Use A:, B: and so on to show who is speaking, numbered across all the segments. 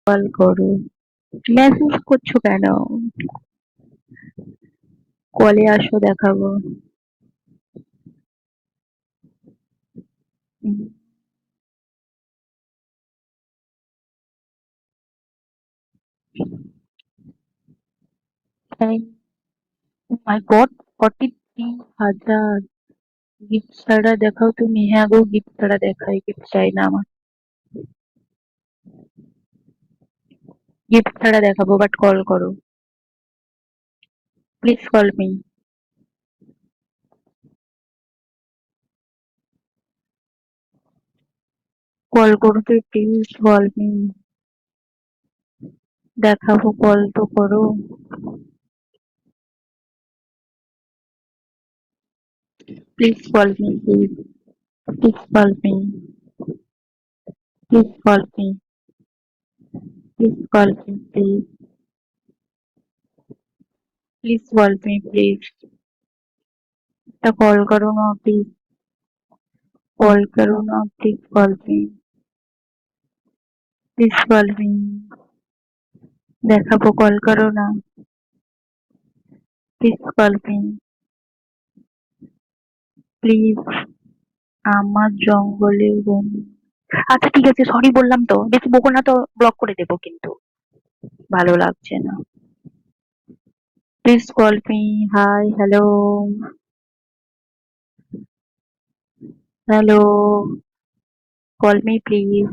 A: Call করো। Message করছো কেন? কলে আসো দেখাবো। উম, Thank oh my God, 43,000 gift ছাড়া দেখাও তুমি। হ্যাঁ গো, গিফট ছাড়া দেখাই, গিফট চাই না আমার। গিফট ছাড়া দেখাবো, বাট কল করো। Please call me. কল করো তো, প্লিজ কল মি। দেখাবো, কল তো করো। Please call me, please. Please call me. Please call me. Please call me, please. Please call me, please. একটা কল করো না, প্লিজ। কল করো না, please call me. Please call me. দেখাবো, call করো না। Please call me. প্লিজ। আমার জঙ্গলের বন্ধু। আচ্ছা ঠিক আছে, সরি বললাম তো, বেশি বকো না তো, ব্লক করে দেবো কিন্তু। ভালো লাগছে না। Please call me. Hi, hello. Hello. Call me please.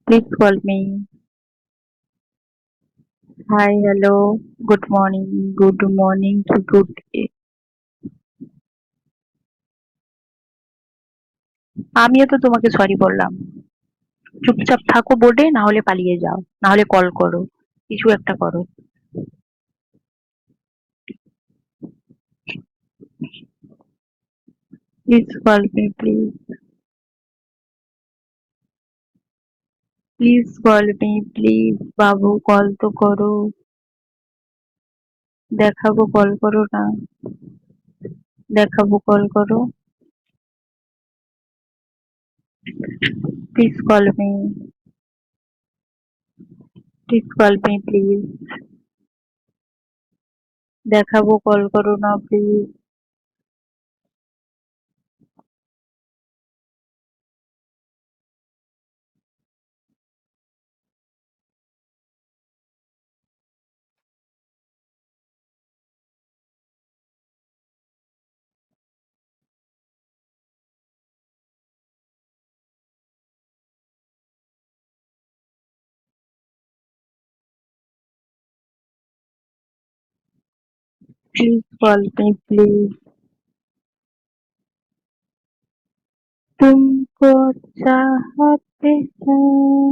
A: Please call me. Hi, hello. Good morning. Good morning কি গুড। আমিও তো তোমাকে সরি বললাম। চুপচাপ থাকো বোর্ডে, না হলে পালিয়ে যাও, না হলে কল করো। কিছু একটা করো। Please call me please. Please call me please. Babu call তো করো। দেখাবো, কল করো না। দেখাবো, কল করো। Please call me. Please call me please. দেখাবো, কল করো না please. Please call me please. तुमको चाहते हैं।